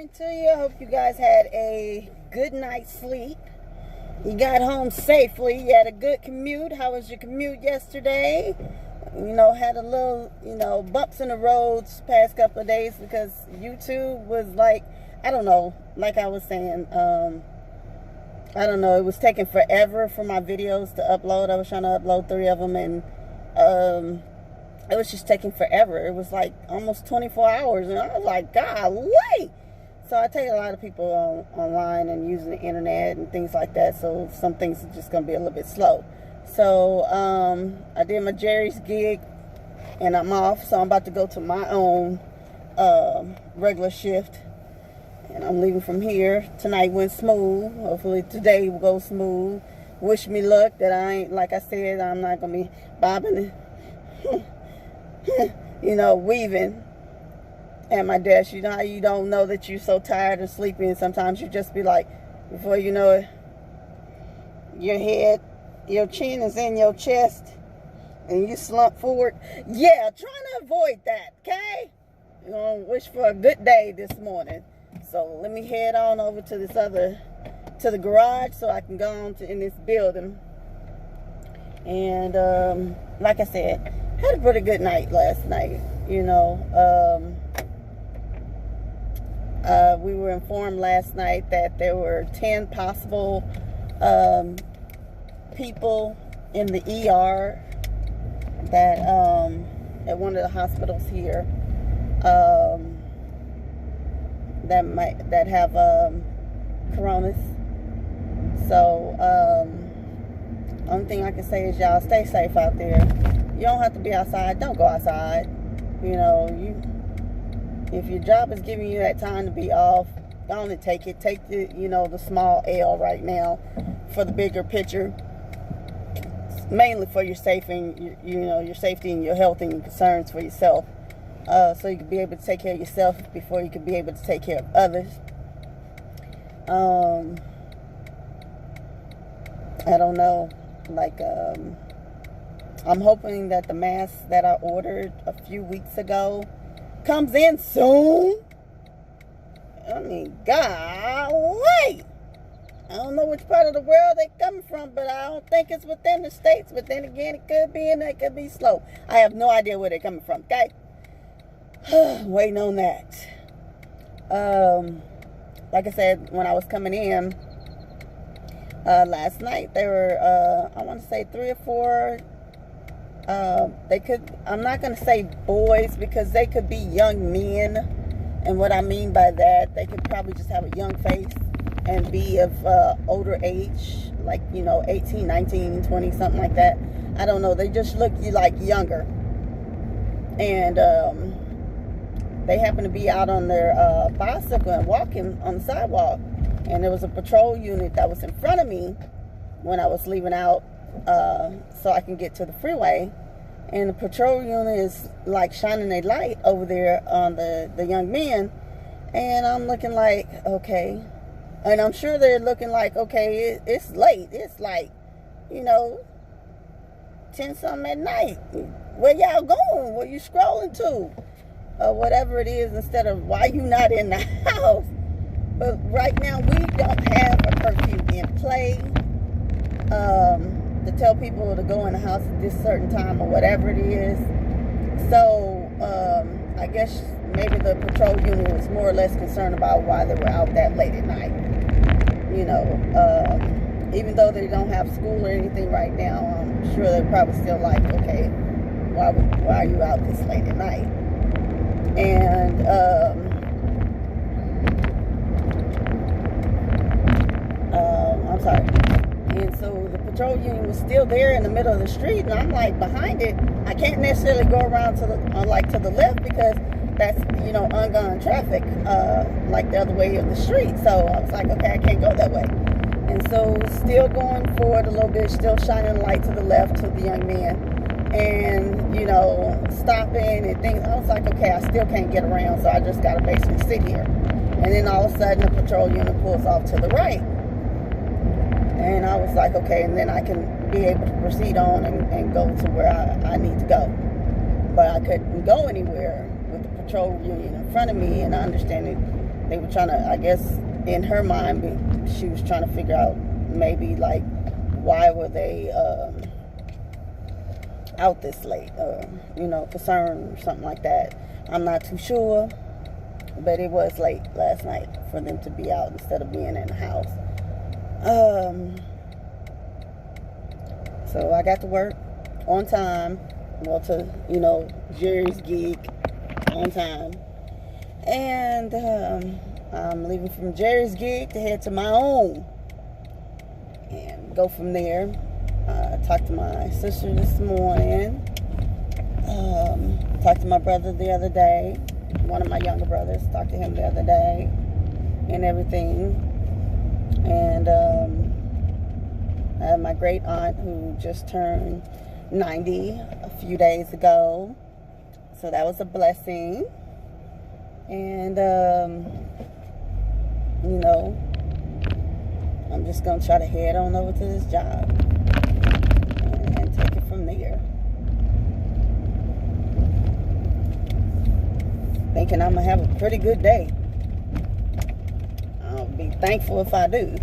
morning to you. I hope you guys had a good night's sleep. You got home safely. You had a good commute. How was your commute yesterday? Had a little, bumps in the roads past couple of days because YouTube was like, I don't know, like I was saying, I don't know, it was taking forever for my videos to upload. I was trying to upload 3 of them and it was just taking forever. It was like almost 24 hours and I was like, golly. So I take a lot of people online and using the internet and things like that, so some things are just going to be a little bit slow. So I did my Jerry's gig and I'm off, so I'm about to go to my own regular shift and I'm leaving from here. Tonight went smooth. Hopefully today will go smooth. Wish me luck that I ain't, like I said, I'm not going to be bobbing weaving at my desk. You know how you don't know that you're so tired and sleepy, and sometimes you just be like, before you know it, your chin is in your chest and you slump forward. Yeah, trying to avoid that, okay? Wish for a good day this morning. So let me head on over to the garage so I can go on in this building. And like I said, had a pretty good night last night. We were informed last night that there were 10 possible people in the ER that at one of the hospitals here that have coronas. So only thing I can say is y'all stay safe out there. You don't have to be outside. Don't go outside. If your job is giving you that time to be off, go on and take it. Take the the small L right now for the bigger picture. Mainly for your safety and your safety and your health and your concerns for yourself. So you can be able to take care of yourself before you can be able to take care of others. I don't know. I'm hoping that the mask that I ordered a few weeks ago comes in soon. I mean, golly. I don't know which part of the world they're coming from, but I don't think it's within the states. But then again, it could be, and it could be slow. I have no idea where they're coming from, okay? Waiting on that. Like I said, when I was coming in last night, there were, I want to say 3 or 4, I'm not going to say boys because they could be young men. And what I mean by that, they could probably just have a young face and be of older age, like, 18, 19, 20, something like that. I don't know. They just look like younger. And they happened to be out on their bicycle and walking on the sidewalk. And there was a patrol unit that was in front of me when I was leaving out so I can get to the freeway. And the patrol unit is like shining a light over there on the young men. And I'm looking like, okay. And I'm sure they're looking like, okay, it's late. It's like, 10 something at night. Where y'all going? Where you scrolling to? Or whatever it is, instead of why you not in the house. But right now we don't have a curfew in play to tell people to go in the house at this certain time or whatever it is. So I guess maybe the patrol unit was more or less concerned about why they were out that late at night. Even though they don't have school or anything right now, I'm sure they're probably still like, okay, why are you out this late at night? And I'm sorry. And so the patrol unit was still there in the middle of the street, and I'm like behind it. I can't necessarily go around to the left because that's ongoing traffic, like the other way of the street. So I was like, okay, I can't go that way. And so still going forward a little bit, still shining light to the left to the young man, and stopping and things. I was like, okay, I still can't get around, so I just gotta basically sit here. And then all of a sudden the patrol unit pulls off to the right. And I was like, okay, and then I can be able to proceed on and go to where I need to go. But I couldn't go anywhere with the patrol unit in front of me, and I understand they were trying to, I guess, in her mind, she was trying to figure out maybe like why were they out this late, you know, concerned or something like that. I'm not too sure, but it was late last night for them to be out instead of being in the house. So I got to work on time, well, to, you know, Jerry's gig on time. And I'm leaving from Jerry's gig to head to my own and go from there. Talked to my sister this morning. Talked to my brother the other day. One of my younger brothers. Talked to him the other day and everything. And I have my great aunt who just turned 90 a few days ago. So that was a blessing. And, you know, I'm just going to try to head on over to this job and take it from there. Thinking I'm going to have a pretty good day. I'll be thankful if I do.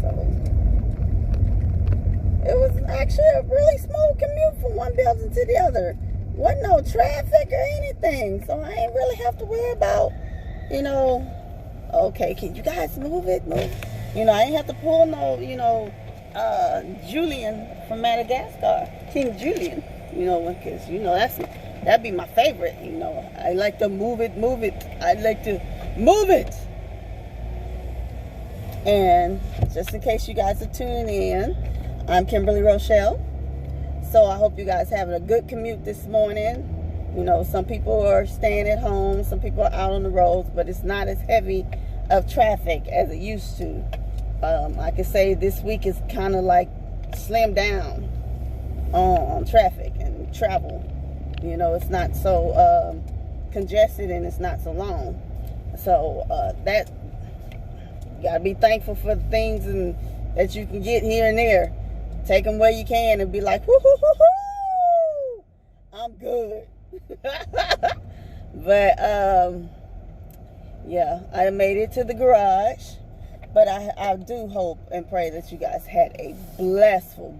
So, it was actually a really smooth commute from one building to the other. Wasn't no traffic or anything, so I ain't really have to worry about, you know, okay, can you guys move it? You know, I ain't have to pull no, you know, Julian from Madagascar, King Julian, you know, because, you know, that'd be my favorite, you know. I like to move it. I like to move it. And just in case you guys are tuning in, I'm Kimberly Rochelle. So I hope you guys having a good commute this morning. You know, some people are staying at home, some people are out on the roads, but it's not as heavy of traffic as it used to. I can say this week is kind of like slimmed down on traffic and travel. You know, it's not so congested and it's not so long. So that, you gotta be thankful for the things that you can get here and there. Take them where you can and be like, woo-hoo-hoo-hoo, I'm good. But, yeah, I made it to the garage. But I do hope and pray that you guys had a blissful,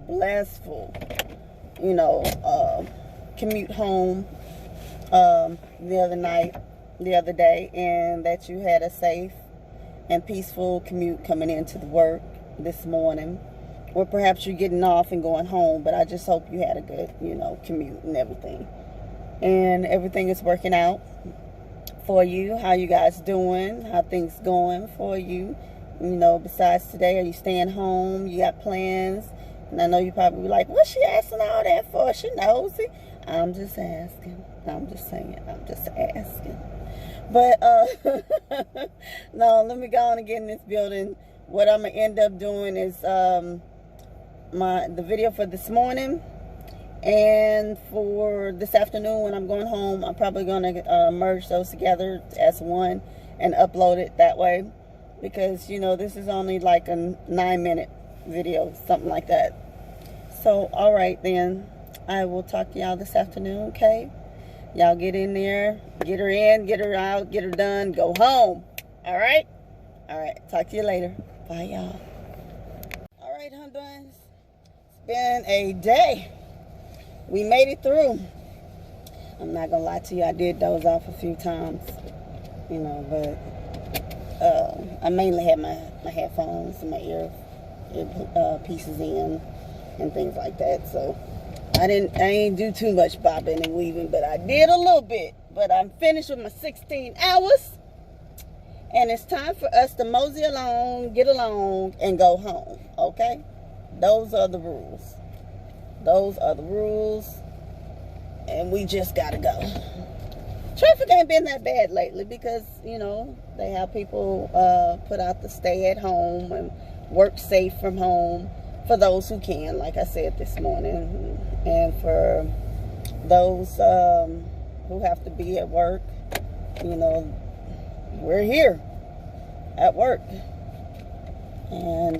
you know, commute home the other day, and that you had a safe and peaceful commute coming into the work this morning. Or perhaps you're getting off and going home, but I just hope you had a good, you know, commute and everything. And everything is working out for you. How you guys doing? How things going for you? You know, besides today, are you staying home? You got plans? And I know you probably be like, what's she asking all that for? She nosy. I'm just asking. I'm just saying. I'm just asking. But, no, let me go on and get in this building. What I'm going to end up doing is the video for this morning, and for this afternoon when I'm going home, I'm probably going to merge those together as one and upload it that way, because, you know, this is only like a 9-minute video, something like that. So, all right then, I will talk to y'all this afternoon, okay? Y'all get in there, get her in, get her out, get her done, go home. All right? All right, talk to you later. Bye, y'all. All right, hun buns. It's been a day. We made it through. I'm not gonna lie to you, I did doze off a few times, you know, but I mainly had my headphones and my ear pieces in and things like that. So I ain't do too much bobbing and weaving, but I did a little bit. But I'm finished with my 16 hours. And it's time for us to mosey along, get along, and go home, okay? Those are the rules. Those are the rules. And we just gotta go. Traffic ain't been that bad lately because, you know, they have people put out the stay at home and work safe from home for those who can, like I said this morning. And for those who have to be at work, you know, we're here at work. And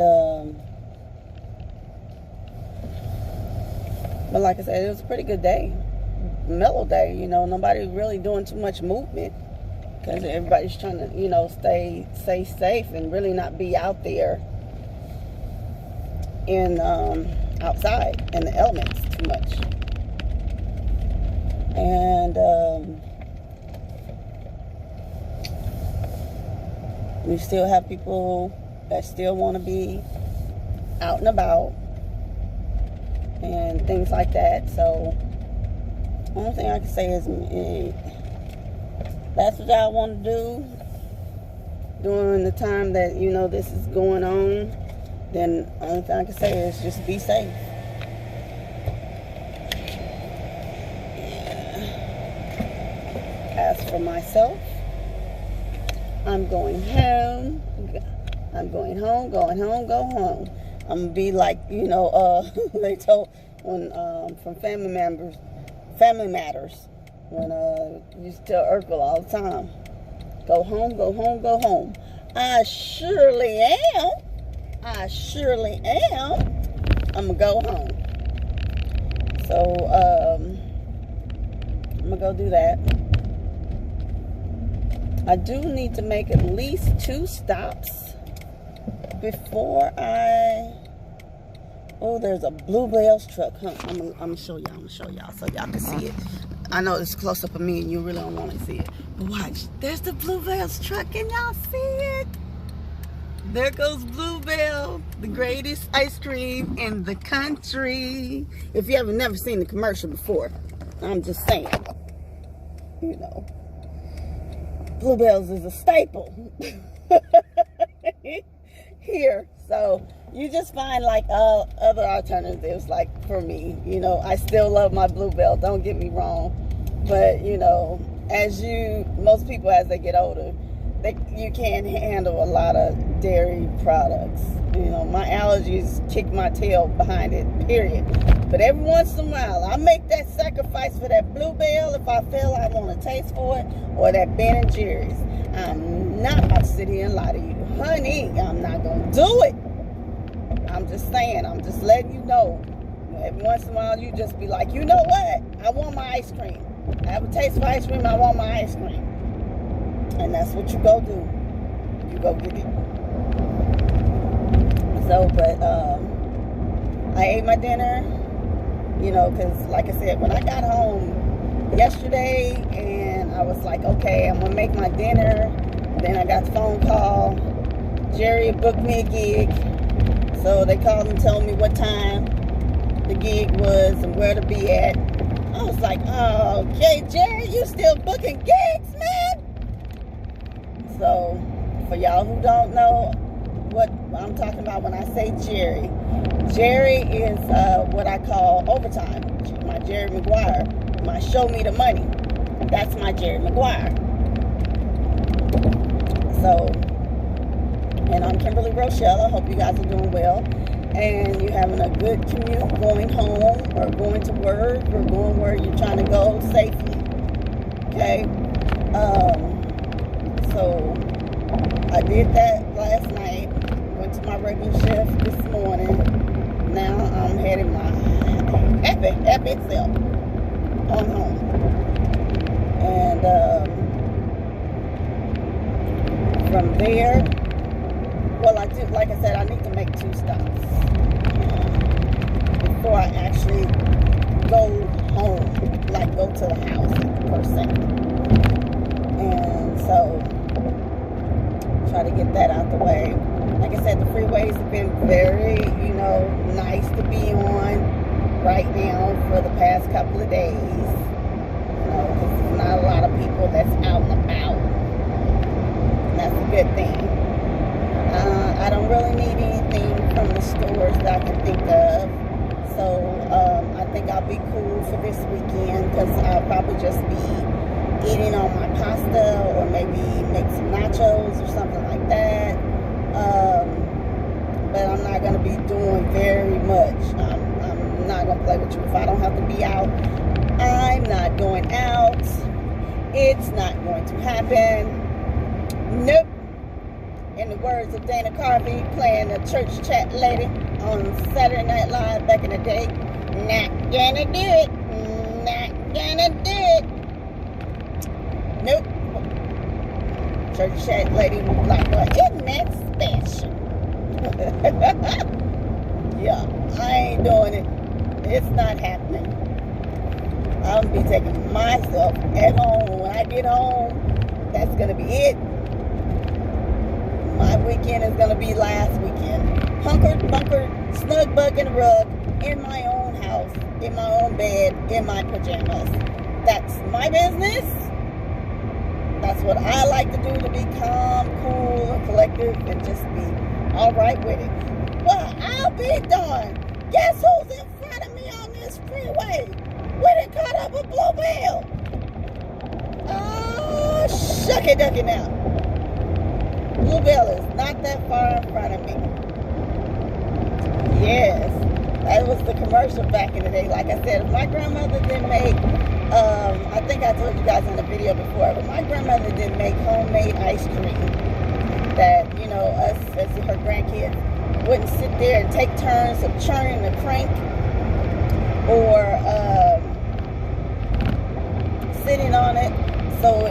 but like I said, it was a pretty good day. mellow day. You know, nobody really doing too much movement because everybody's trying to, you know, stay safe and really not be out there in outside in the elements too much. And we still have people that still want to be out and about and things like that. So the only thing I can say is, that's what y'all want to do during the time that, you know, this is going on, then the only thing I can say is just be safe. As for myself, I'm going home. I'm going home, go home. I'm gonna be like, you know, they told when from Family Matters, when you used to tell Urkel all the time, go home, go home. I surely am. I'm gonna go home. So I'm gonna go do that. I do need to make at least 2 stops before oh, there's a Bluebell's truck. Huh? I'm gonna show y'all so y'all can see it. I know it's close up of me and you really don't want to see it. But watch, there's the Bluebell's truck. Can y'all see it? There goes Bluebell, the greatest ice cream in the country. If you haven't never seen the commercial before, I'm just saying, you know, Bluebell's is a staple here. So you just find like other alternatives. Like for me, you know, I still love my Bluebell, don't get me wrong, but you know, most people as they get older, you can't handle a lot of dairy products. You know, my allergies kick my tail behind it, period. But every once in a while, I make that sacrifice for that Bluebell if I feel I want a taste for it, or that Ben & Jerry's. I'm not about to sit here and lie to you. Honey, I'm not going to do it. I'm just saying, I'm just letting you know. Every once in a while, you just be like, you know what? I want my ice cream. I have a taste for ice cream, I want my ice cream. And that's what you go do. You go get it. So, but I ate my dinner, you know, because like I said, when I got home yesterday and I was like, okay, I'm going to make my dinner. Then I got the phone call. Jerry booked me a gig. So they called and told me what time the gig was and where to be at. I was like, oh, okay, Jerry, you still booking gigs, man? So, for y'all who don't know what I'm talking about when I say Jerry, Jerry is what I call overtime. My Jerry Maguire, my show me the money. That's my Jerry Maguire. So, and I'm Kimberly Rochelle. I hope you guys are doing well. And you're having a good commute going home or going to work or going where you're trying to go safely. Okay? So I did that last night. Went to my regular shift this morning. Now I'm heading my epic self on home. And from there, well, like I said, I need to make 2 stops before I actually go home, like go to the house per se. And so try to get that out the way. Like I said, the freeways have been very, you know, nice to be on right now for the past couple of days. You know, because there's not a lot of people that's out and about. And that's a good thing. I don't really need anything from the stores that I can think of. So I think I'll be cool for this weekend because I'll probably just be eating on my pasta or maybe make some nachos or something like that. But I'm not going to be doing very much. I'm not going to play with you. If I don't have to be out, I'm not going out. It's not going to happen. Nope. In the words of Dana Carvey playing the church chat lady on Saturday Night Live back in the day, not gonna do it. Not gonna do it. Nope. Church chat lady was like, well, isn't that special? Yeah, I ain't doing it. It's not happening. I'm gonna be taking myself at home. When I get home, that's gonna be it. My weekend is gonna be last weekend. Hunkered, bunkered, snug bug in a rug, in my own house, in my own bed, in my pajamas. That's my business. That's what I like to do, to be calm, cool, and collective, and just be all right with it. Well, I'll be darned. Guess who's in front of me on this freeway? We done caught up a bluebell. Oh, shucky ducky now. Bluebell is not that far in front of me. Yes, that was the commercial back in the day. Like I said, my grandmother didn't make, I think I told you guys in the video before, but my grandmother did make homemade ice cream. That, you know, us as her grandkids wouldn't sit there and take turns of churning the crank, or sitting on it so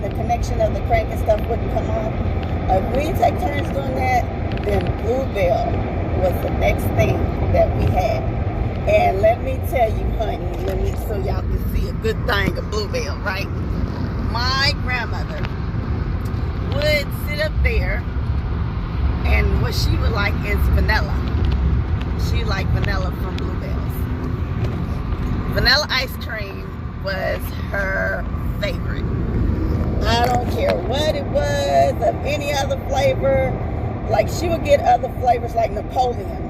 the connection of the crank and stuff wouldn't come off. If we take turns doing that, then bluebell was the next thing that we had. And let me tell you, honey, so y'all can see a good thing of bluebell, right? My grandmother would sit up there, and what she would like is vanilla. She liked vanilla from bluebells. Vanilla ice cream was her favorite. I don't care what it was of any other flavor. Like, she would get other flavors like Napoleon.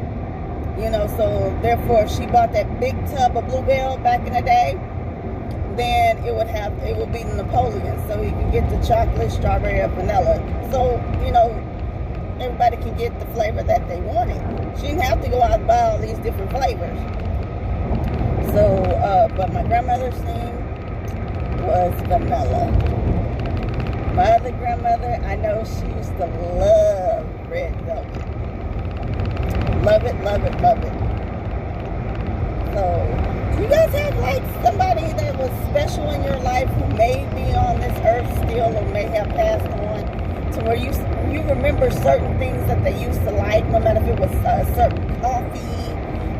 You know, so therefore if she bought that big tub of bluebell back in the day, then it would be the Napoleon. So you can get the chocolate, strawberry, or vanilla. So, you know, everybody can get the flavor that they wanted. She didn't have to go out and buy all these different flavors. So, but my grandmother's name was vanilla. My other grandmother, I know she used to love red velvet. Love it, love it, love it. So, do you guys have like somebody that was special in your life who may be on this earth still, or may have passed on, to where you remember certain things that they used to like, no matter if it was a certain coffee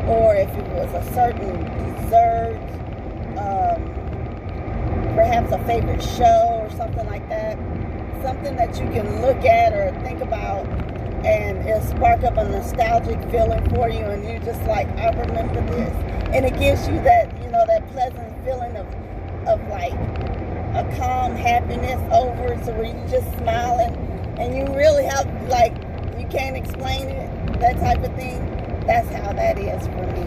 or if it was a certain dessert, perhaps a favorite show or something like that, something that you can look at or think about, and it'll spark up a nostalgic feeling for you, and you're just like, I remember this, and it gives you that, you know, that pleasant feeling of like a calm happiness over it, so where you just smiling, and you really have, like, you can't explain it, that type of thing. That's how that is for me.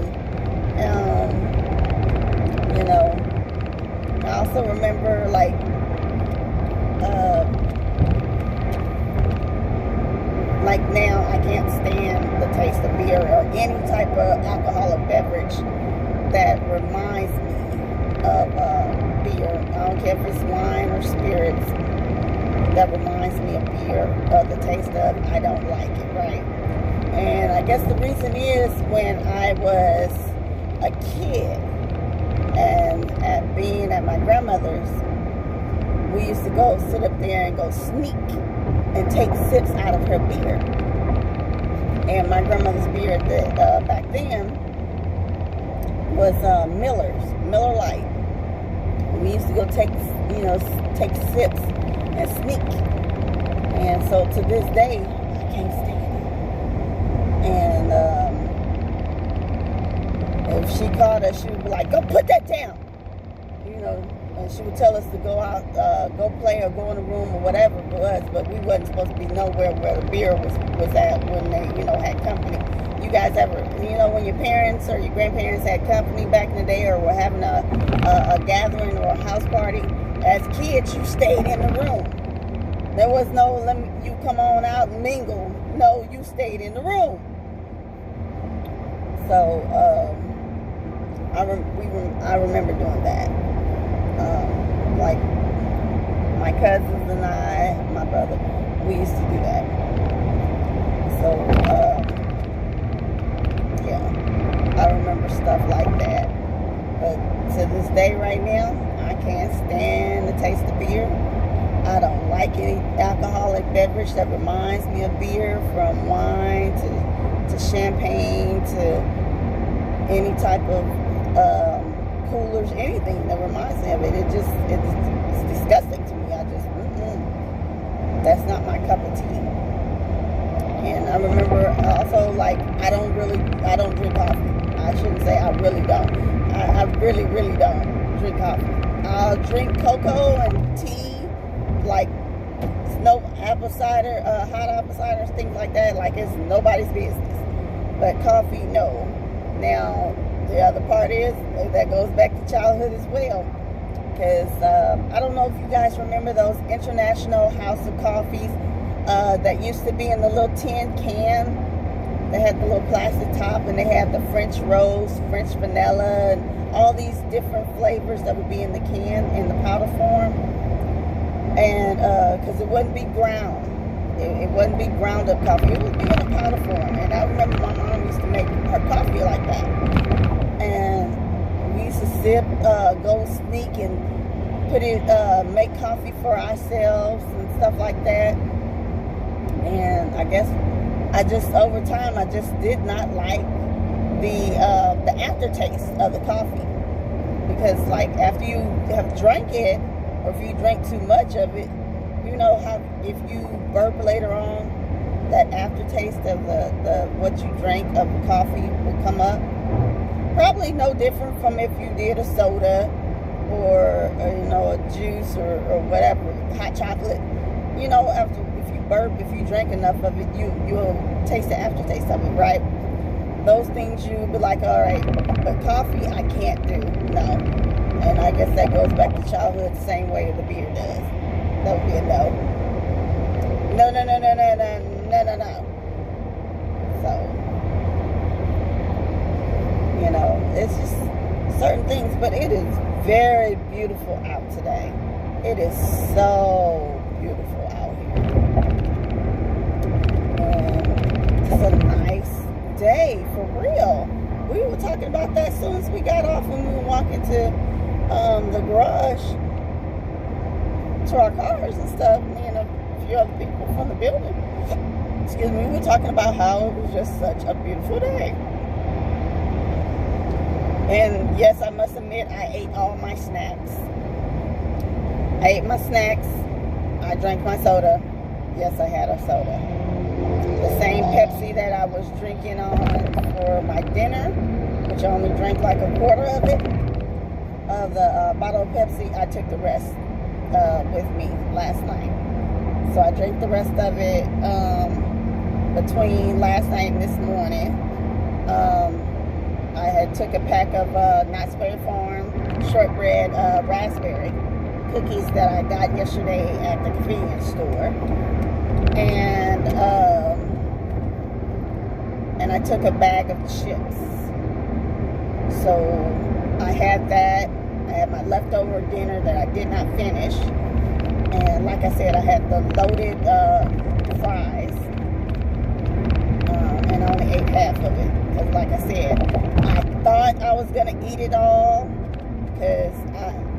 You know, I also remember, like, now I can't stand the taste of beer or any type of alcoholic beverage that reminds me of beer. I don't care if it's wine or spirits that reminds me of beer, or the taste of, I don't like it, right? And I guess the reason is, when I was a kid and being at my grandmother's, we used to go sit up there and go sneak and take sips out of her beer. And my grandmother's beer back then was Miller Lite. We used to go take sips and sneak. And so to this day, I can't stand it. And if she caught us, she would be like, go put that down. You know, and she would tell us to go out, go play or go in the room or whatever it was, but we wasn't supposed to be nowhere where the beer was at when they, you know, had company. You guys ever, you know, when your parents or your grandparents had company back in the day, or were having a gathering or a house party, as kids, you stayed in the room. There was no, you come on out and mingle. No, you stayed in the room. So, I remember doing that. Like, my cousins and I, my brother, we used to do that. So, yeah, I remember stuff like that. But to this day right now, I can't stand the taste of beer. I don't like any alcoholic beverage that reminds me of beer, from wine to champagne to any type of coolers, anything that reminds me of it. It's disgusting to me. I just, that's not my cup of tea. And I remember also, like, I don't drink coffee. I shouldn't say I really don't. I really, really don't drink coffee. I'll drink cocoa and tea, like no apple cider, hot apple ciders, things like that, like it's nobody's business. But coffee, no. Now, the other part is, that goes back to childhood as well. Because I don't know if you guys remember those International House of Coffees that used to be in the little tin can. They had the little plastic top, and they had the French rose, French vanilla, and all these different flavors that would be in the can in the powder form. And because it wouldn't be ground. It wouldn't be ground up coffee. It would be in a powder form. And I remember my mom used to make her coffee like that. And we used to go sneak and make coffee for ourselves and stuff like that. And I guess over time, I just did not like the aftertaste of the coffee. Because, like, after you have drank it, or if you drink too much of it, you know how if you burp later on, that aftertaste of the what you drank of the coffee will come up. Probably no different from if you did a soda or you know, a juice or whatever, hot chocolate. You know, after if you burp, if you drink enough of it, you'll taste the aftertaste of it, right? Those things you'll be like, all right, but coffee I can't do, no. And I guess that goes back to childhood the same way the beer does. That would be a no. No. So, you know, it's just certain things, but it is very beautiful out today. It is so beautiful out here. And it's a nice day, for real. We were talking about that as soon as we got off, when we were walking to the garage to our cars and stuff. Me and a few other people from the building. Excuse me. We were talking about how it was just such a beautiful day. And yes, I must admit, I ate all my snacks. I ate my snacks. I drank my soda. Yes, I had a soda. The same Pepsi that I was drinking on for my dinner, which I only drank like a quarter of it, of the bottle of Pepsi. I took the rest with me last night. So I drank the rest of it between last night and this morning. I had took a pack of Knott's Berry Farm shortbread raspberry cookies that I got yesterday at the convenience store. And I took a bag of chips. So I had that. I had my leftover dinner that I did not finish. And like I said, I had the loaded fries. And I only ate half of it. Because like I said, I thought I was going to eat it all. Because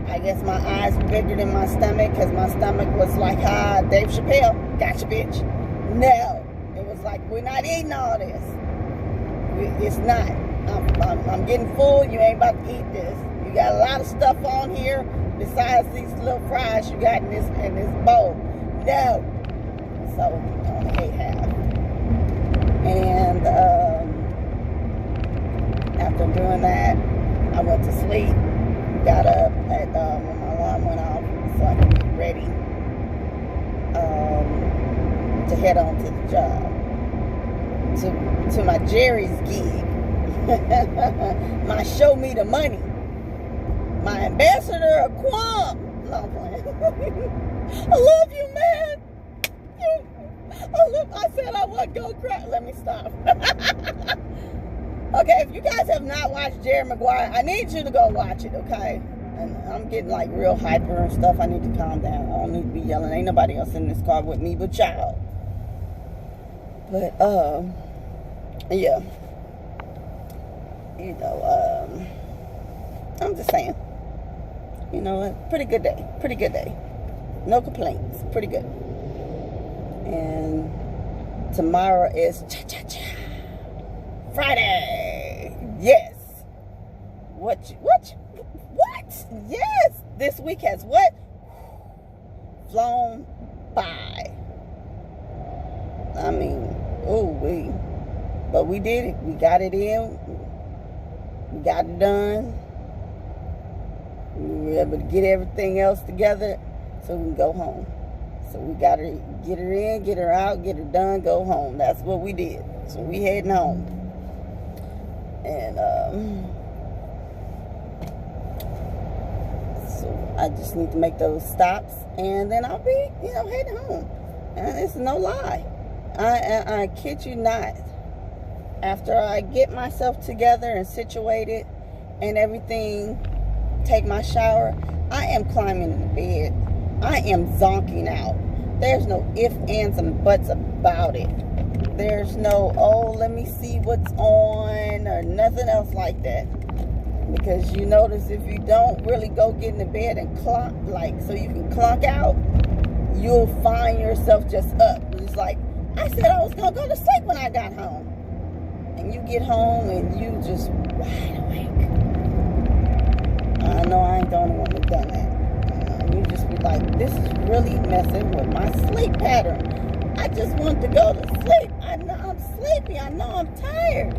I guess my eyes were bigger than my stomach. Because my stomach was like, Dave Chappelle, gotcha, bitch. No. It was like, we're not eating all this. It's not. I'm getting full. You ain't about to eat this. You got a lot of stuff on here besides these little fries you got in this bowl. No. So I only ate half. And after doing that, I went to sleep. Got up at when my alarm went off, so I could get ready to head on to the job. To my Jerry's gig. My show me the money. My ambassador of Quam. No, I'm playing. I love you, man. I said I would go cry. Let me stop. Okay, if you guys have not watched Jerry Maguire, I need you to go watch it, okay? And I'm getting like real hyper and stuff. I need to calm down. I don't need to be yelling. Ain't nobody else in this car with me but y'all. But, yeah. You know, I'm just saying. You know, pretty good day. Pretty good day. No complaints. Pretty good. And tomorrow is cha-cha-cha Friday. Yes. What? Yes. This week has what? Flown by. I mean, but we did it. We got it in. We got it done. We were able to get everything else together so we can go home. So we got to get her in, get her out, get her done, go home. That's what we did. So we heading home. And so I just need to make those stops, and then I'll be, heading home. And it's no lie. I kid you not. After I get myself together and situated and everything, take my shower, I am climbing in the bed. I am zonking out. There's no ifs, ands, and buts about it. There's no, let me see what's on, or nothing else like that. Because you notice if you don't really go get in the bed and clunk, so you can clunk out, you'll find yourself just up. It's like, I said I was going to go to sleep when I got home. And you get home and you just wide awake. I know I ain't the only one who done that. You just be like, this is really messing with my sleep pattern. I just want to go to sleep. I know I'm sleepy. I know I'm tired.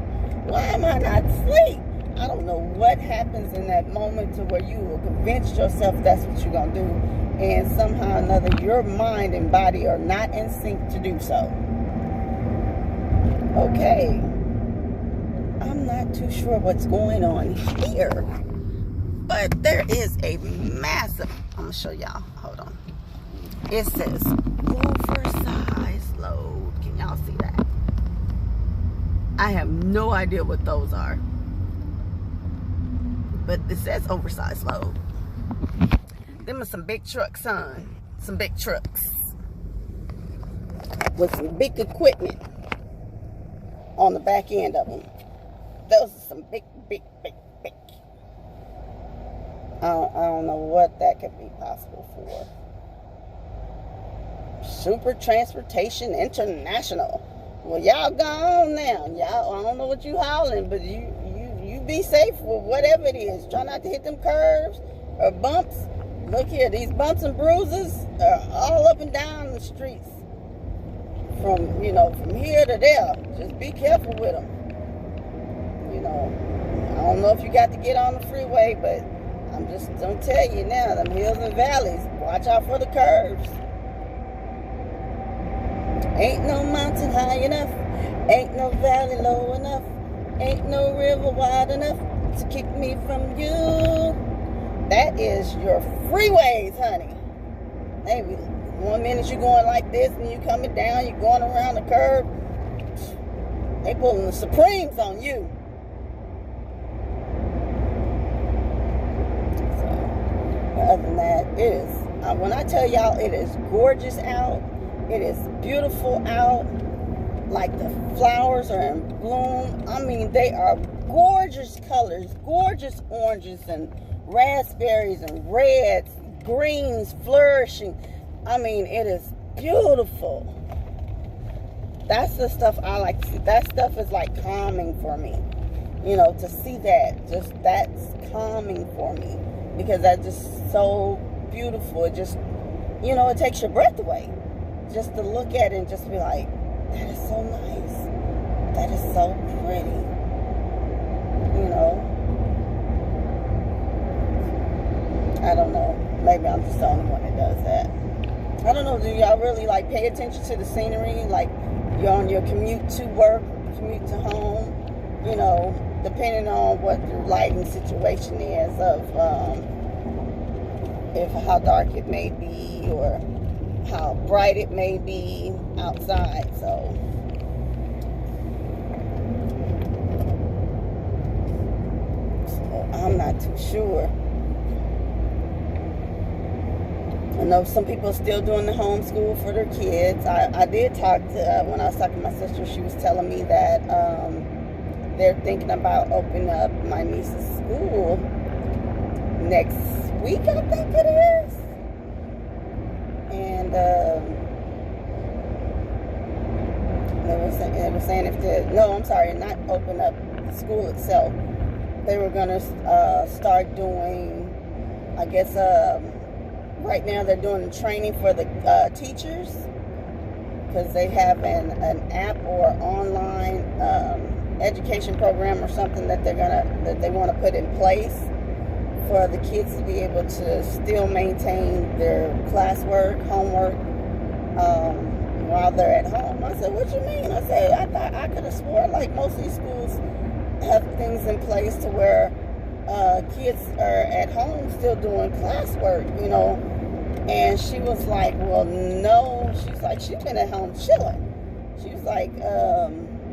Why am I not asleep? I don't know what happens in that moment to where you will convince yourself that's what you're going to do. And somehow or another, your mind and body are not in sync to do so. Okay. I'm not too sure what's going on here. But there is a massive, I'm going to show y'all. Hold on. It says oversized load. Can y'all see that? I have no idea what those are. But it says oversized load. Them are some big trucks, son. Some big trucks. With some big equipment on the back end of them. Those are some big. I don't know what that could be possible for. Super Transportation International. Well, y'all go on now. Y'all, I don't know what you hauling, but you be safe with whatever it is. Try not to hit them curves or bumps. Look here, these bumps and bruises are all up and down the streets. From here to there. Just be careful with them. I don't know if you got to get on the freeway, but I'm just going to tell you now, them hills and valleys, watch out for the curves. Ain't no mountain high enough, ain't no valley low enough, ain't no river wide enough to keep me from you. That is your freeways, honey. Maybe 1 minute you're going like this, and you coming down, you're going around the curve. They pulling the Supremes on you. Other than that, it is, when I tell y'all it is gorgeous out, it is beautiful out, like the flowers are in bloom. I mean, they are gorgeous colors, gorgeous oranges and raspberries and reds, greens flourishing. I mean, it is beautiful. That's the stuff I like to see. That stuff is like calming for me. To see that, that's calming for me. Because that's just so beautiful. It just, it takes your breath away. Just to look at it and just be like, that is so nice. That is so pretty. I don't know. Maybe I'm just the only one that does that. I don't know. Do y'all really pay attention to the scenery? Like you're on your commute to work, commute to home, depending on what the lighting situation is of how dark it may be or how bright it may be outside. So I'm not too sure. I know some people are still doing the homeschool for their kids. I did talk to, when I was talking to my sister, she was telling me that they're thinking about opening up my niece's school next week, I think it is. And they were saying not open up the school itself. They were going to start doing, I guess, right now they're doing training for the teachers, because they have an app or online education program or something that they want to put in place for the kids to be able to still maintain their classwork, homework, while they're at home. I said, what you mean? I said, I could have sworn like most of these schools have things in place to where kids are at home still doing classwork, you know. And she was like, well, no. She's like, she's been at home chilling. She was like,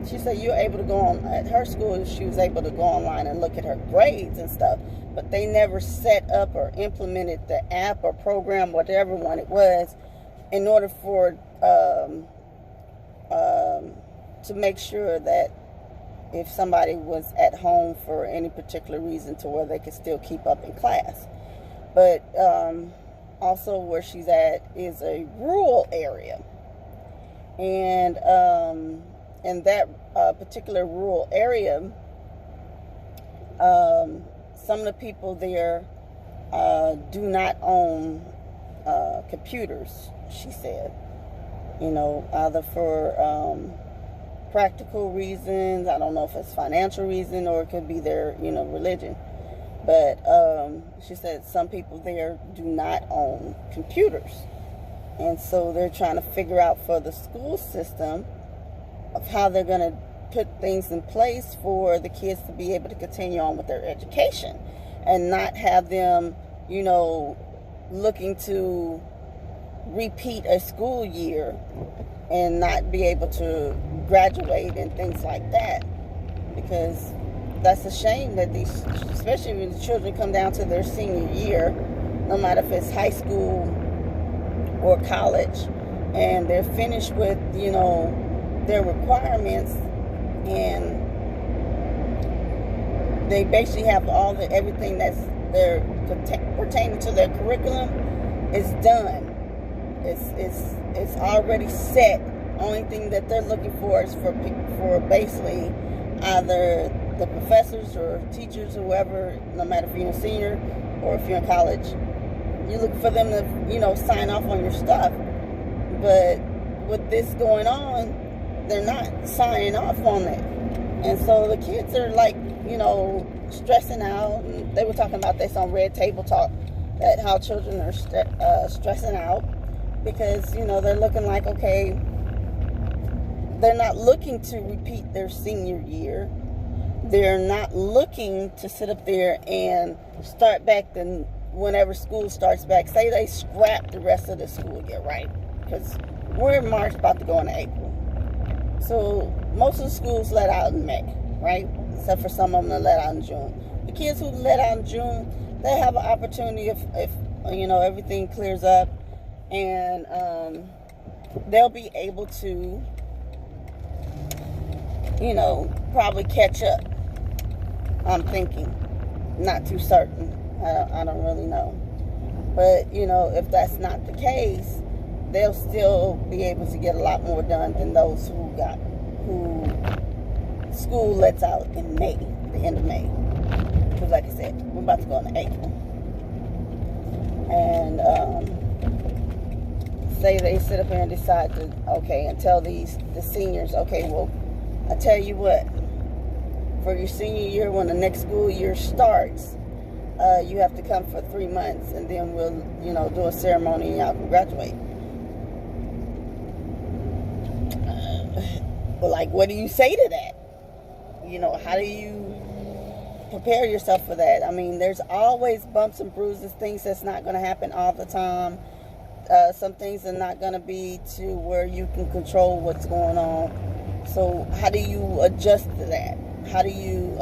she said you're able to go on, at her school, she was able to go online and look at her grades and stuff, but they never set up or implemented the app or program, whatever one it was, in order for, to make sure that if somebody was at home for any particular reason to where they could still keep up in class. But also where she's at is a rural area. And in that particular rural area, some of the people there do not own computers, she said. You know, either for practical reasons, I don't know if it's financial reason, or it could be their, you know, religion. But she said some people there do not own computers. And so they're trying to figure out for the school system of how they're going to put things in place for the kids to be able to continue on with their education and not have them, you know, looking to repeat a school year and not be able to graduate and things like that. Because that's a shame that these, especially when the children come down to their senior year, no matter if it's high school or college, and they're finished with, you know, their requirements, and they basically have everything that's pertaining to their curriculum is done. It's already set. Only thing that they're looking for is for basically either the professors or teachers or whoever, no matter if you're a senior or if you're in college, you're looking for them to, you know, sign off on your stuff. But with this going on, they're not signing off on it. And so the kids are like, you know, stressing out. And they were talking about this on Red Table Talk, that how children are stressing out because, you know, they're looking like, okay, they're not looking to repeat their senior year. They're not looking to sit up there and start back then whenever school starts back. Say they scrap the rest of the school year, right? Because we're in March, about to go into April. So most of the schools let out in May, right? Except for some of them that let out in June. The kids who let out in June, they have an opportunity if you know, everything clears up, and they'll be able to, you know, probably catch up. I'm thinking, not too certain. I don't really know. But, you know, if that's not the case, they'll still be able to get a lot more done than those who school lets out in May, the end of May. Because like I said, we're about to go into April. And say they sit up here and decide to, okay, and tell the seniors, okay, well, I tell you what, for your senior year, when the next school year starts, you have to come for 3 months, and then we'll, you know, do a ceremony and y'all can graduate. But like, what do you say to that? You know, how do you prepare yourself for that? I mean, there's always bumps and bruises, things that's not going to happen all the time. Some things are not going to be to where you can control what's going on. So how do you adjust to that? How do you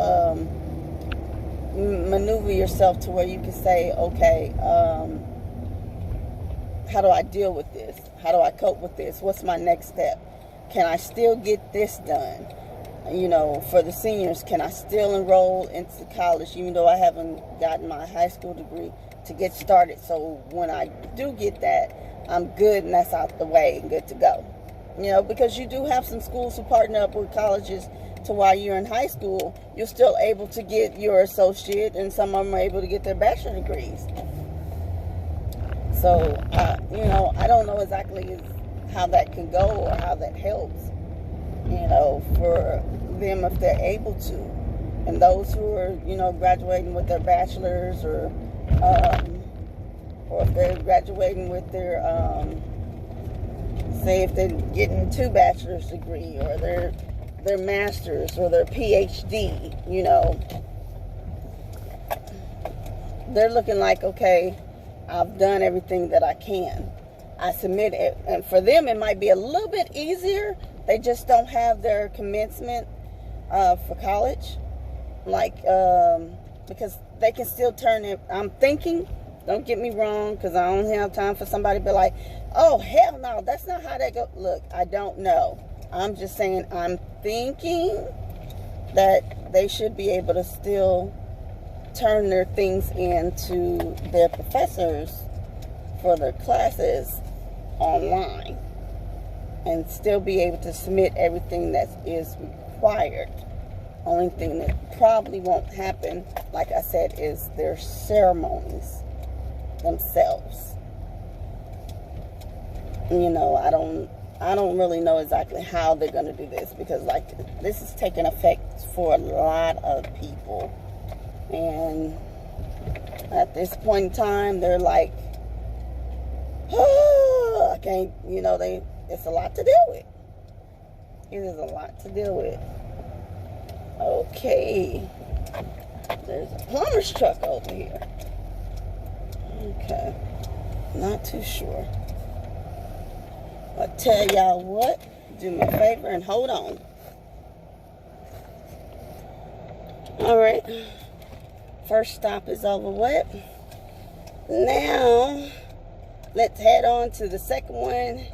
maneuver yourself to where you can say, okay, how do I deal with this? How do I cope with this? What's my next step? Can I still get this done? you know, for the seniors, can I still enroll into college even though I haven't gotten my high school degree to get started? So when I do get that, I'm good and that's out the way and good to go. You know, because you do have some schools who partner up with colleges to while you're in high school, you're still able to get your associate, and some of them are able to get their bachelor degrees. So, you know, I don't know exactly how that can go or how that helps, you know, for them if they're able to. And those who are, you know, graduating with their bachelors or if they're graduating with their, say if they're getting 2 bachelor's degree or their master's or their PhD, you know, they're looking like, okay, I've done everything that I can. I submit it. And for them, it might be a little bit easier. They just don't have their commencement for college. Like, because they can still turn it. I'm thinking, don't get me wrong, because I don't have time for somebody to be like, oh, hell no, that's not how that goes. Look, I don't know. I'm just saying, I'm thinking that they should be able to still turn their things into their professors for their classes online and still be able to submit everything that is required. Only thing that probably won't happen, like I said, is their ceremonies themselves. You know, I don't really know exactly how they're going to do this, because like this is taking effect for a lot of people, and at this point in time they're like, oh, I can't, you know, it's a lot to deal with. It is a lot to deal with. Okay, there's a plumber's truck over here. Okay, not too sure. I tell y'all what, do me a favor and hold on. All right, first stop is over with. Now let's head on to the second one,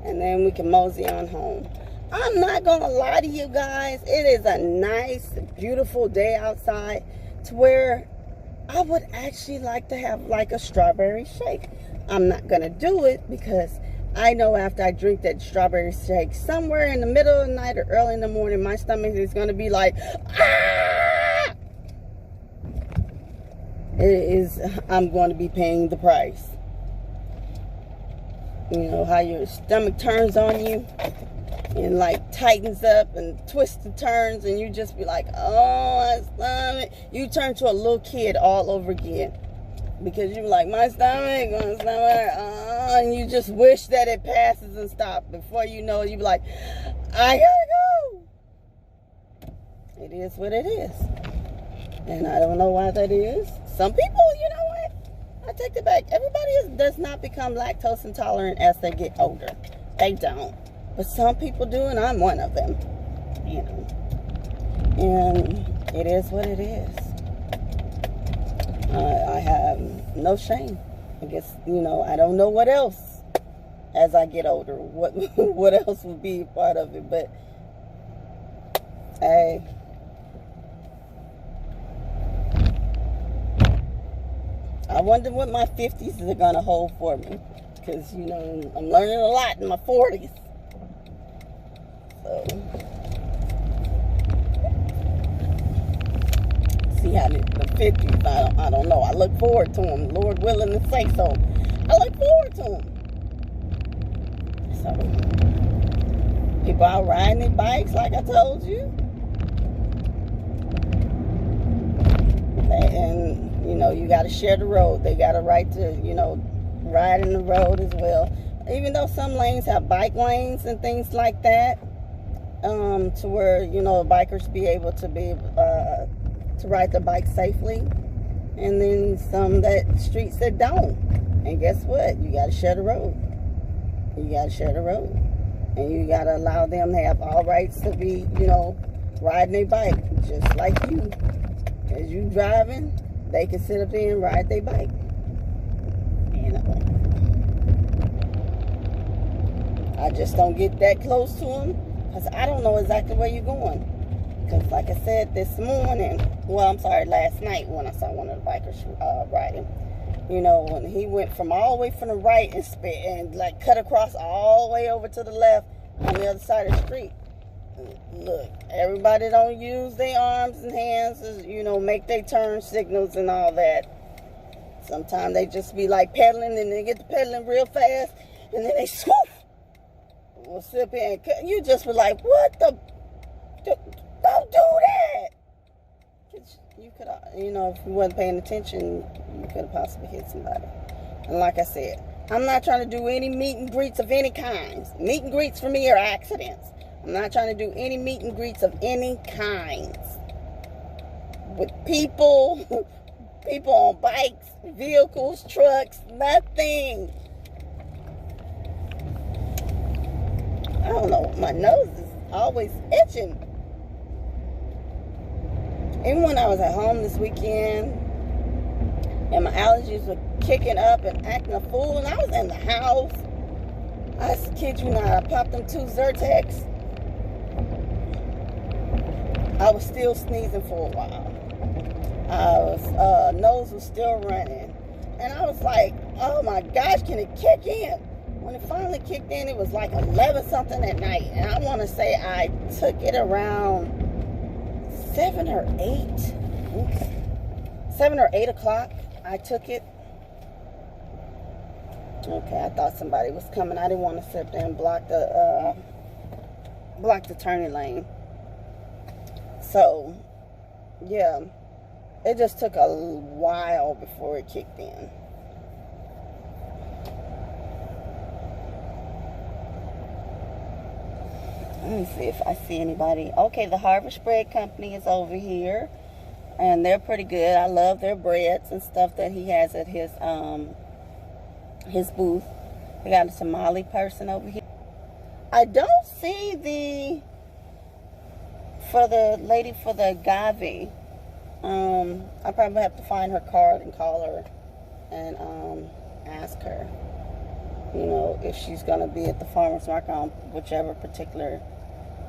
and then we can mosey on home. I'm not gonna lie to you guys, it is a nice, beautiful day outside to where I would actually like to have like a strawberry shake. I'm not gonna do it because I know after I drink that strawberry shake, somewhere in the middle of the night or early in the morning, my stomach is gonna be like, ah! I'm going to be paying the price. You know how your stomach turns on you and like tightens up and twists and turns, and you just be like, oh, my stomach. You turn to a little kid all over again, because you're like, my stomach, and you just wish that it passes and stops. Before you know it, you be like, I gotta go. It is what it is. And I don't know why that is. Some people, you know what? I take it back. Everybody does not become lactose intolerant as they get older. They don't. But some people do, and I'm one of them. You know. And it is what it is. I have no shame. I guess, you know, I don't know what else as I get older. What else would be a part of it. But, hey. I wonder what my 50s are going to hold for me. Because, you know, I'm learning a lot in my 40s. So, see how the 50s, I don't know. I look forward to them. Lord willing to say so. I look forward to them. So, people out riding their bikes like I told you. And, you know, you got to share the road. They got a right to, you know, ride in the road as well. Even though some lanes have bike lanes and things like that, to where, you know, bikers be able to ride their bike safely. And then some streets that don't. And guess what? You got to share the road. You got to share the road. And you got to allow them to have all rights to be, you know, riding their bike. Just like you. As you driving, they can sit up there and ride their bike. You know. I just don't get that close to them, because I don't know exactly where you're going. Because like I said this morning, well, I'm sorry, last night when I saw one of the bikers riding, you know, when he went from all the way from the right and like cut across all the way over to the left on the other side of the street. Look, everybody don't use their arms and hands to, you know, make their turn signals and all that. Sometimes they just be like pedaling, and they get to pedaling real fast, and then they swoop. We'll sit here and you just be like, what the? Don't do that. You could, you know, if you wasn't paying attention, you could have possibly hit somebody. And like I said, I'm not trying to do any meet and greets of any kind. Meet and greets for me are accidents. I'm not trying to do any meet and greets of any kinds with people, people on bikes, vehicles, trucks, nothing. I don't know, my nose is always itching. Even when I was at home this weekend and my allergies were kicking up and acting a fool, and I was in the house, I kid you not, I popped them 2 Zyrtecs. I was still sneezing for a while. Nose was still running. And I was like, oh my gosh, can it kick in? When it finally kicked in, it was like 11 something at night. And I want to say I took it around 7 or 8 o'clock. I took it. Okay, I thought somebody was coming. I didn't want to sit there and block the turning lane. So, yeah, it just took a while before it kicked in. Let me see if I see anybody. Okay, the Harvest Bread Company is over here, and they're pretty good. I love their breads and stuff that he has at his booth. We got a Somali person over here. I don't see for the lady for the agave. I probably have to find her card and call her and ask her, you know, if she's gonna be at the farmer's market on whichever particular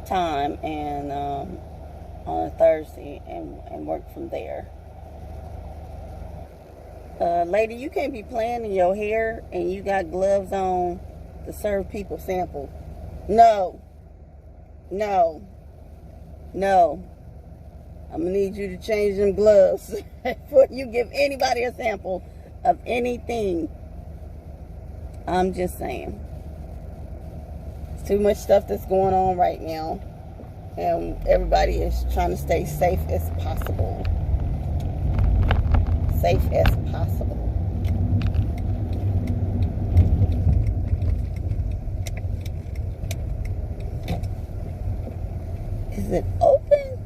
time and on a Thursday and work from there. Lady, you can't be playing in your hair and you got gloves on to serve people sample. No. I'm gonna need you to change them gloves before you give anybody a sample of anything. I'm just saying. It's too much stuff that's going on right now, and everybody is trying to stay safe as possible. Safe as possible. Is it open?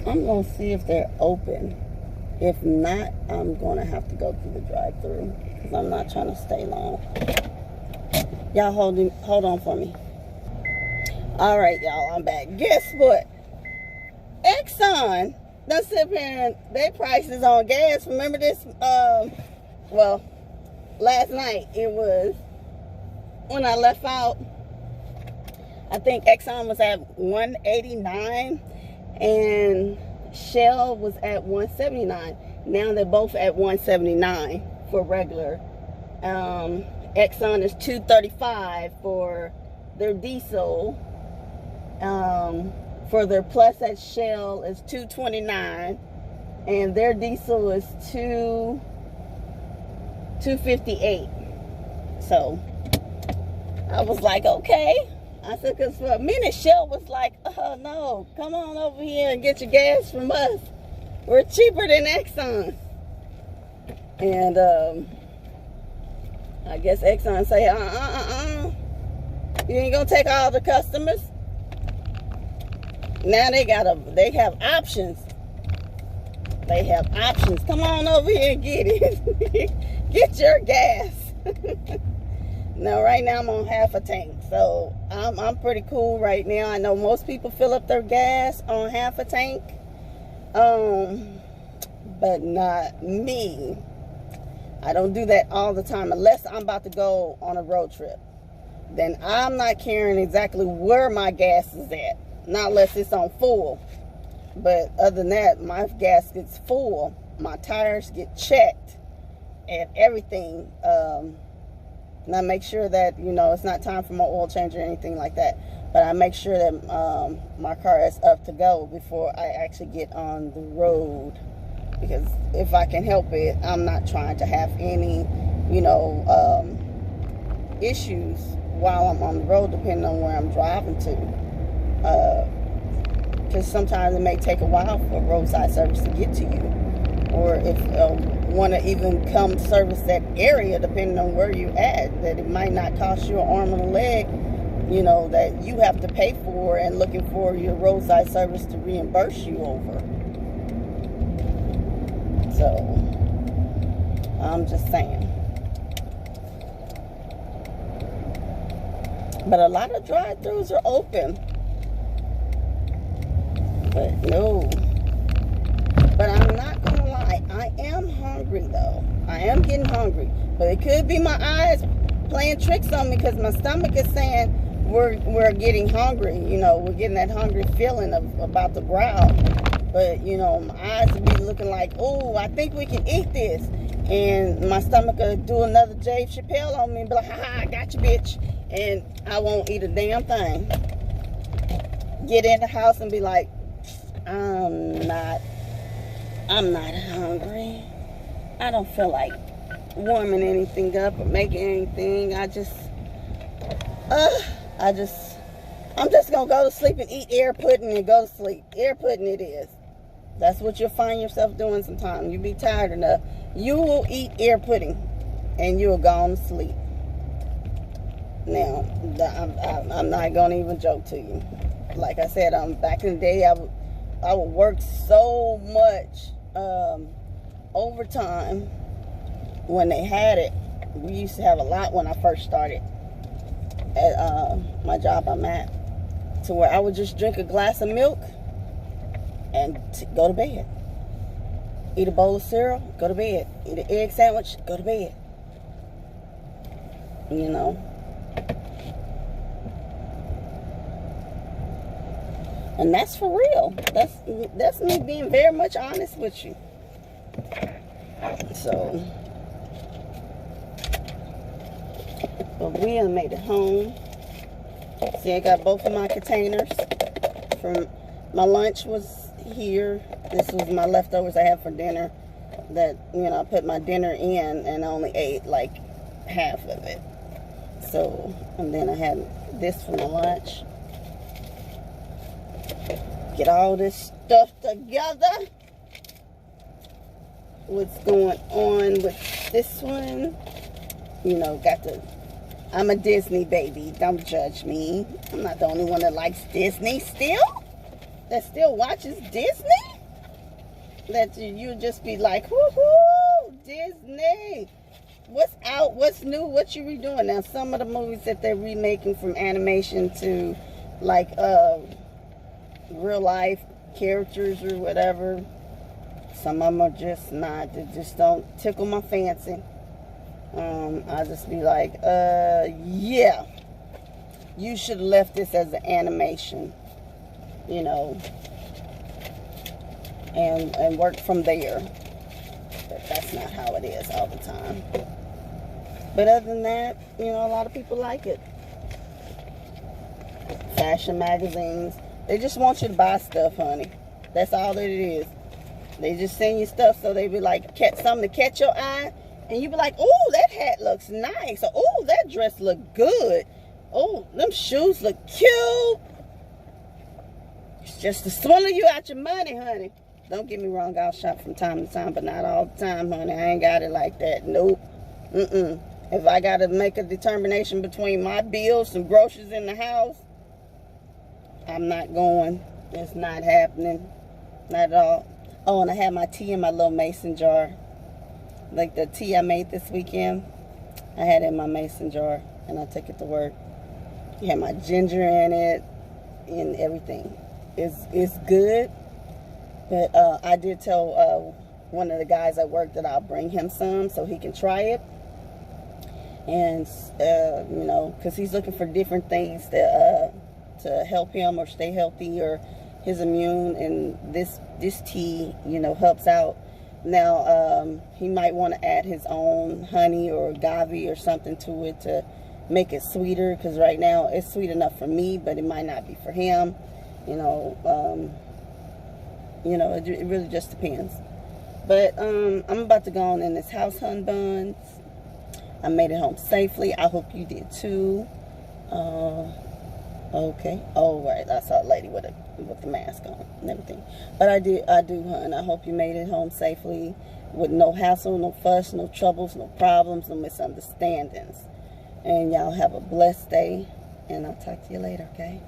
I'm going to see if they're open. If not, I'm going to have to go through the drive-thru because I'm not trying to stay long. Y'all hold on for me. All right, y'all, I'm back. Guess what? Exxon done sit here and their prices on gas. Remember this? Well, last night it was when I left out. I think Exxon was at 189 and Shell was at 179. Now they're both at 179 for regular. Exxon is 235 for their diesel. For their plus at Shell is 229, and their diesel is 258. So I was like, okay. I said, because for a minute Shell was like, oh no, come on over here and get your gas from us. We're cheaper than Exxon. And I guess Exxon say, you ain't gonna take all the customers. Now they have options. They have options. Come on over here and get it. Get your gas. Now, right now I'm on half a tank, so I'm pretty cool right now. I know most people fill up their gas on half a tank, but not me. I don't do that all the time unless I'm about to go on a road trip. then I'm not caring exactly where my gas is at. Not unless it's on full. But other than that, my gas gets full. My tires get checked and everything. And I make sure that, you know, it's not time for my oil change or anything like that. But I make sure that my car is up to go before I actually get on the road. Because if I can help it, I'm not trying to have any, you know, issues while I'm on the road, depending on where I'm driving to. Because sometimes it may take a while for roadside service to get to you. Or if want to even come service that area, depending on where you're at, that it might not cost you an arm and a leg, you know, that you have to pay for, and looking for your roadside service to reimburse you over. So, I'm just saying. But a lot of drive-thrus are open. But no. But I'm not going to lie. I am hungry, though. I am getting hungry. But it could be my eyes playing tricks on me, because my stomach is saying we're getting hungry. You know, we're getting that hungry feeling about the growl. But, you know, my eyes will be looking like, oh, I think we can eat this. And my stomach will do another Dave Chappelle on me and be like, ha, I got you, bitch. And I won't eat a damn thing. Get in the house and be like, I'm not hungry. I don't feel like warming anything up or making anything. I'm just gonna go to sleep and eat air pudding and go to sleep. Air pudding it is. That's what you'll find yourself doing sometimes. You be tired enough, you will eat air pudding and you'll go on to sleep. Now, I'm not gonna even joke to you. Like I said, back in the day, I would work so much overtime when they had it. We used to have a lot when I first started at my job I'm at, to where I would just drink a glass of milk and go to bed. Eat a bowl of cereal, go to bed. Eat an egg sandwich, go to bed. You know. And that's for real. That's me being very much honest with you. So, but we have made it home. See, I got both of my containers. From my lunch was here. This was my leftovers I had for dinner. That, you know, I put my dinner in and I only ate like half of it. So, and then I had this for my lunch. Get all this stuff together. What's going on with this one? You know, I'm a Disney baby. Don't judge me. I'm not the only one that likes Disney still. That still watches Disney. That you just be like, woohoo, Disney. What's out? What's new? What you redoing? Now, some of the movies that they're remaking from animation to like real life characters or whatever, some of them are just not, they just don't tickle my fancy. I'll just be like, yeah, you should have left this as an animation, you know, and work from there. But that's not how it is all the time. But other than that, you know, a lot of people like it. Fashion magazines, they just want you to buy stuff, honey. That's all that it is. They just send you stuff so they be like, something to catch your eye. And you be like, oh, that hat looks nice. Or, oh, that dress look good. Oh, them shoes look cute. It's just to swindle you out your money, honey. Don't get me wrong, I'll shop from time to time, but not all the time, honey. I ain't got it like that. Nope. If I got to make a determination between my bills and groceries in the house, I'm not going. It's not happening. Not at all. Oh, and I had my tea in my little mason jar. Like the tea I made this weekend, I had it in my mason jar, and I took it to work. You had my ginger in it and everything. It's good, but I did tell one of the guys at work that I'll bring him some so he can try it. and you know, because he's looking for different things to help him or stay healthy or his immune, and this tea, you know, helps out. Now he might want to add his own honey or agave or something to it to make it sweeter, because right now it's sweet enough for me, but it might not be for him. You know, it really just depends. But I'm about to go on in this house hunt buns. I made it home safely. I hope you did too. Okay. Oh, right. I saw a lady with the mask on and everything. But I do hunt. I hope you made it home safely with no hassle, no fuss, no troubles, no problems, no misunderstandings. And y'all have a blessed day. And I'll talk to you later, okay?